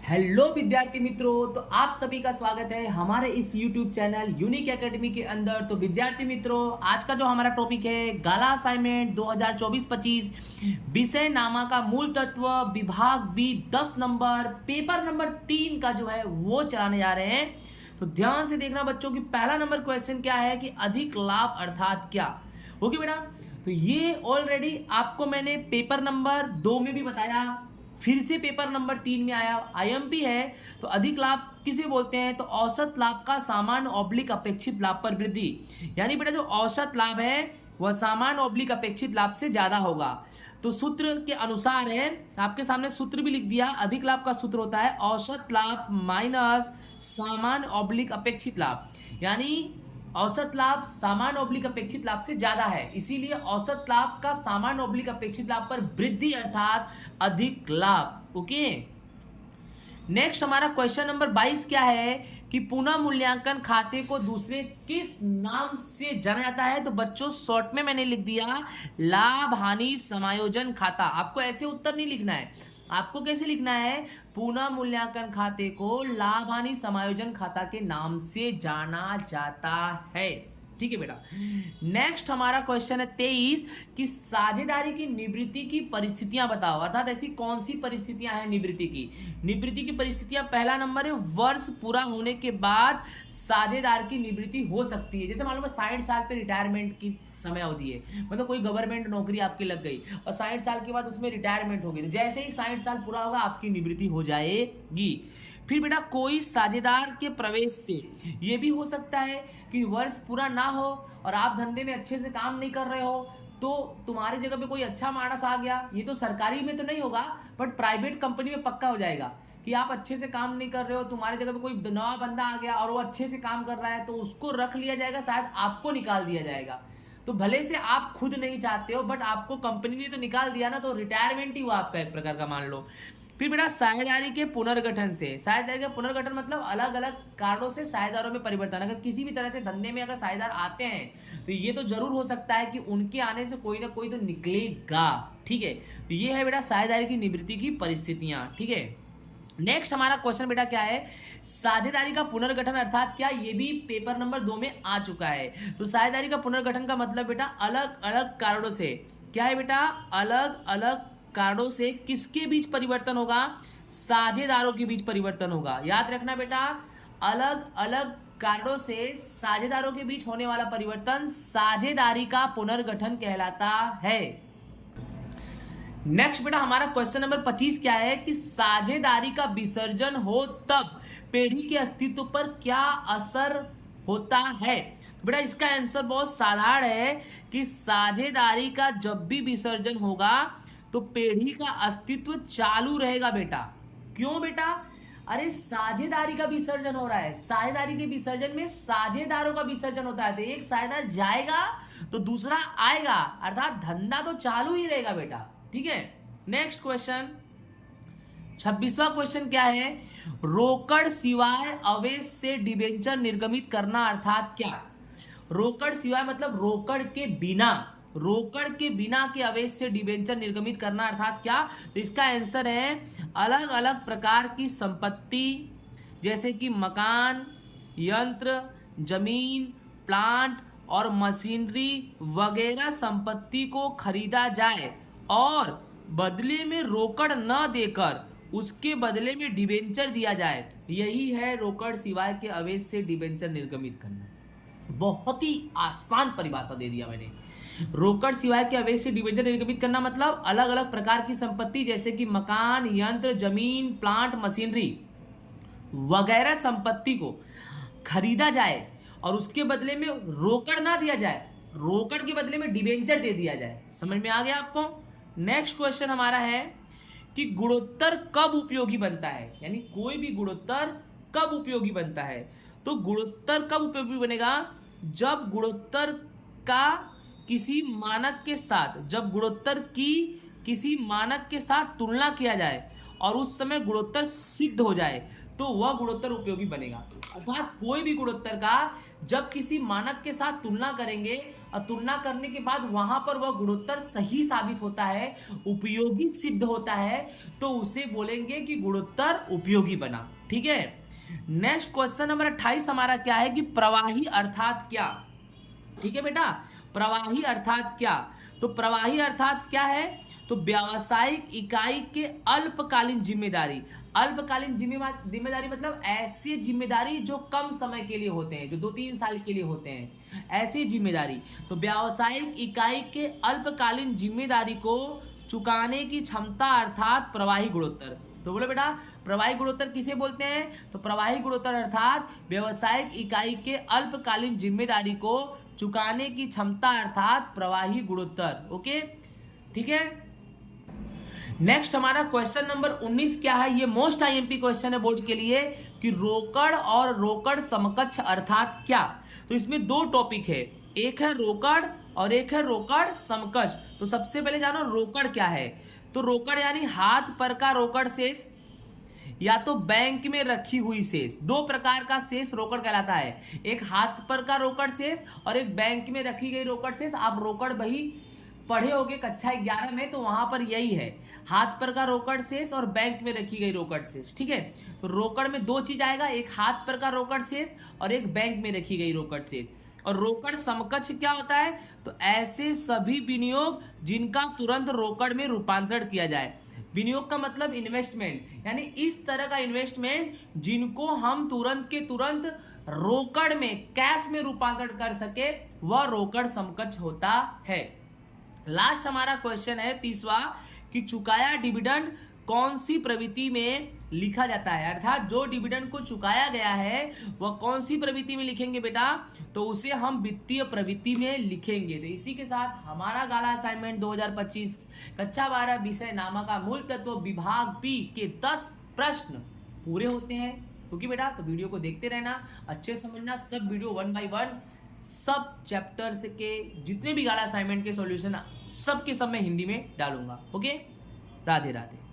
Hello विद्यार्थी मित्रों, तो आप सभी का स्वागत है हमारे इस YouTube चैनल यूनिक एकेडमी के अंदर। तो विद्यार्थी मित्रों, आज का जो हमारा टॉपिक है गाला असाइनमेंट 2024-25 विषय नामा का मूल तत्व विभाग बी 10 नंबर पेपर नंबर 3 का जो है वो चलाने जा रहे हैं। तो ध्यान से देखना बच्चों की पहला नंबर क्वेश्चन क्या है कि अधिक लाभ अर्थात क्या। ओके बेटा, तो ये ऑलरेडी आपको मैंने पेपर नंबर 2 में भी बताया, फिर से पेपर नंबर 3 में आया। आईएमपी है तो अधिक लाभ किसे बोलते हैं, तो औसत लाभ का सामान्य ऑब्लिक अपेक्षित लाभ पर वृद्धि। यानी बेटा जो औसत लाभ है वह सामान्य ऑब्लिक अपेक्षित लाभ से ज्यादा होगा। तो सूत्र के अनुसार है, आपके सामने सूत्र भी लिख दिया। अधिक लाभ का सूत्र होता है औसत लाभ माइनस सामान्य ऑब्लिक अपेक्षित लाभ। यानी औसत लाभ सामान्य ऑब्लिक अपेक्षित लाभ से ज्यादा है, इसीलिए औसत लाभ का सामान्य ऑब्लिक अपेक्षित लाभ पर वृद्धि अर्थात अधिक लाभ। ओके, नेक्स्ट हमारा क्वेश्चन नंबर 22 क्या है कि पुनः मूल्यांकन खाते को दूसरे किस नाम से जाना जाता है। तो बच्चों शॉर्ट में मैंने लिख दिया लाभ हानि समायोजन खाता। आपको ऐसे उत्तर नहीं लिखना है, आपको कैसे लिखना है, पुनः मूल्यांकन खाते को लाभ हानि समायोजन खाता के नाम से जाना जाता है। ठीक है बेटा। नेक्स्ट हमारा क्वेश्चन है 23 कि साझेदारी की निवृत्ति की परिस्थितियां बताओ। अर्थात ऐसी कौन सी परिस्थितियां हैं निवृत्ति की। निवृत्ति की परिस्थितियां पहला नंबर है वर्ष पूरा होने के बाद साझेदार की निवृत्ति हो सकती है। जैसे मालूम है 60 साल पे रिटायरमेंट की समय अवधि है, मतलब कोई गवर्नमेंट नौकरी आपकी लग गई और 60 साल के बाद उसमें रिटायरमेंट होगी, तो जैसे ही 60 साल पूरा होगा आपकी निवृत्ति हो जाएगी। फिर बेटा कोई साझेदार के प्रवेश से ये भी हो सकता है कि वर्ष पूरा ना हो और आप धंधे में अच्छे से काम नहीं कर रहे हो, तो तुम्हारी जगह पे कोई अच्छा मानस आ गया। ये तो सरकारी में तो नहीं होगा बट प्राइवेट कंपनी में पक्का हो जाएगा कि आप अच्छे से काम नहीं कर रहे हो, तुम्हारी जगह पे कोई नया बंदा आ गया और वो अच्छे से काम कर रहा है, तो उसको रख लिया जाएगा, शायद आपको निकाल दिया जाएगा। तो भले से आप खुद नहीं चाहते हो बट आपको कंपनी ने तो निकाल दिया ना, तो रिटायरमेंट ही हुआ आपका एक प्रकार का, मान लो। फिर बेटा साझेदारी के पुनर्गठन से, साझेदारी का पुनर्गठन मतलब अलग अलग कारणों से साझेदारों में परिवर्तन। अगर किसी भी तरह से धंधे में अगर साझेदार आते हैं तो ये तो जरूर हो सकता है कि उनके आने से कोई ना कोई तो निकलेगा। ठीक है, तो ये है बेटा साझेदारी की निवृत्ति की परिस्थितियां। ठीक है, नेक्स्ट हमारा क्वेश्चन बेटा क्या है, साझेदारी का पुनर्गठन अर्थात क्या, ये भी पेपर नंबर 2 में आ चुका है। तो साझेदारी का पुनर्गठन का मतलब बेटा अलग अलग कारणों से, क्या है बेटा, अलग अलग कारणों से किसके बीच परिवर्तन होगा, साझेदारों के बीच परिवर्तन होगा। याद रखना बेटा, अलग अलग कारणों से साझेदारों के बीच होने वाला परिवर्तन साझेदारी का पुनर्गठन कहलाता है। नेक्स्ट बेटा हमारा क्वेश्चन नंबर 25 क्या है कि साझेदारी का विसर्जन हो तब पेढ़ी के अस्तित्व पर क्या असर होता है। तो बेटा इसका आंसर बहुत साधारण है कि साझेदारी का जब भी विसर्जन होगा तो पेढ़ी का अस्तित्व चालू रहेगा बेटा। क्यों बेटा, अरे साझेदारी का विसर्जन हो रहा है, साझेदारी के विसर्जन में साझेदारों का विसर्जन होता है, तो एक साझेदार जाएगा तो दूसरा आएगा, अर्थात धंधा तो चालू ही रहेगा बेटा। ठीक है, नेक्स्ट क्वेश्चन 26वां क्वेश्चन क्या है, रोकड़ सिवाय अवैध से डिबेंचर निर्गमित करना अर्थात क्या। रोकड़ सिवाय मतलब रोकड़ के बिना, रोकड़ के बिना के अवैध से डिबेंचर निर्गमित करना अर्थात क्या। तो इसका आंसर है अलग अलग प्रकार की संपत्ति जैसे कि मकान, यंत्र, जमीन, प्लांट और मशीनरी वगैरह संपत्ति को खरीदा जाए और बदले में रोकड़ न देकर उसके बदले में डिबेंचर दिया जाए, यही है रोकड़ सिवाय के अवैध से डिबेंचर निर्गमित करना। बहुत ही आसान परिभाषा दे दिया मैंने। रोकड़ सिवाय के अवैध से डिबेंचर निर्गमित करना मतलब अलग अलग प्रकार की संपत्ति जैसे कि मकान, यंत्र, जमीन, प्लांट, मशीनरी वगैरह संपत्ति को खरीदा जाए और उसके बदले में रोकड़ ना दिया जाए, रोकड़ के बदले में डिबेंचर दे दिया जाए। समझ में आ गया आपको। नेक्स्ट क्वेश्चन हमारा है कि गुणोत्तर कब उपयोगी बनता है, यानी कोई भी गुणोत्तर कब उपयोगी बनता है। तो गुणोत्तर कब उपयोगी बनेगा, जब गुणोत्तर का किसी मानक के साथ, जब गुणोत्तर की किसी मानक के साथ तुलना किया जाए और उस समय गुणोत्तर सिद्ध हो जाए, तो वह गुणोत्तर उपयोगी बनेगा। अर्थात कोई भी गुणोत्तर का जब किसी मानक के साथ तुलना करेंगे और तुलना करने के बाद वहां पर वह गुणोत्तर सही साबित होता है, उपयोगी सिद्ध होता है, तो उसे बोलेंगे कि गुणोत्तर उपयोगी बना। ठीक है, नेक्स्ट क्वेश्चन नंबर 28 हमारा क्या है कि प्रवाही अर्थात क्या। ठीक है बेटा, प्रवाही अर्थात क्या। तो प्रवाही अर्थात क्या है, तो व्यावसायिक इकाई के अल्पकालीन जिम्मेदारी। अल्पकालीन जिम्मेदारी मतलब ऐसी जिम्मेदारी जो कम समय के लिए होते हैं, जो 2-3 साल के लिए होते हैं, ऐसी जिम्मेदारी। तो व्यावसायिक इकाई के अल्पकालीन जिम्मेदारी को चुकाने की क्षमता अर्थात प्रवाही गुणोत्तर। तो बोले बेटा प्रवाही गुणोत्तर किसे बोलते हैं, तो प्रवाही गुणोत्तर अर्थात व्यावसायिक इकाई के अल्पकालीन जिम्मेदारी को चुकाने की क्षमता अर्थात प्रवाही गुणोत्तर। ओके, ठीक है। नेक्स्ट हमारा क्वेश्चन नंबर 19 क्या है, ये मोस्ट आईएमपी क्वेश्चन है बोर्ड के लिए कि रोकड़ और रोकड़ समकक्ष अर्थात क्या। तो इसमें दो टॉपिक है, एक है रोकड़ और एक है रोकड़ समकक्ष। तो सबसे पहले जानो रोकड़ क्या है। तो रोकड़ यानी हाथ पर का रोकड़ शेष या तो बैंक में रखी हुई शेष। दो प्रकार का शेष रोकड़ कहलाता है, एक हाथ पर का रोकड़ शेष और एक बैंक में रखी गई रोकड़ शेष। आप रोकड़ बही पढ़े होगे कक्षा 11 में, तो वहां पर यही है, हाथ पर का रोकड़ शेष और बैंक में रखी गई रोकड़ शेष। ठीक है, तो रोकड़ में दो चीज आएगा, एक हाथ पर का रोकड़ शेष और एक बैंक में रखी गई रोकड़ शेष। और रोकड़ समकक्ष क्या होता है, तो ऐसे सभी विनियोग जिनका तुरंत रोकड़ में रूपांतरण किया जाए। विनियोग का मतलब इन्वेस्टमेंट, यानी इस तरह का इन्वेस्टमेंट जिनको हम तुरंत के तुरंत रोकड़ में कैश में रूपांतरण कर सके, वह रोकड़ समकक्ष होता है। लास्ट हमारा क्वेश्चन है 30वां कि चुकाया डिविडेंड कौन सी प्रवृत्ति में लिखा जाता है। अर्थात जो डिविडेंड को चुकाया गया है वह कौन सी प्रवृत्ति में लिखेंगे बेटा, तो उसे हम वित्तीय प्रवृत्ति में लिखेंगे। तो इसी के साथ हमारा गाला असाइनमेंट 2025 कक्षा 12 विषय नामा का मूल तत्व विभाग बी के 10 प्रश्न पूरे होते हैं। क्योंकि बेटा तो वीडियो को देखते रहना, अच्छे समझना, सब वीडियो 1 by 1 सब चैप्टर्स के जितने भी गाला असाइनमेंट के सॉल्यूशन सब के सब मैं हिंदी में डालूंगा। ओके, राधे राधे।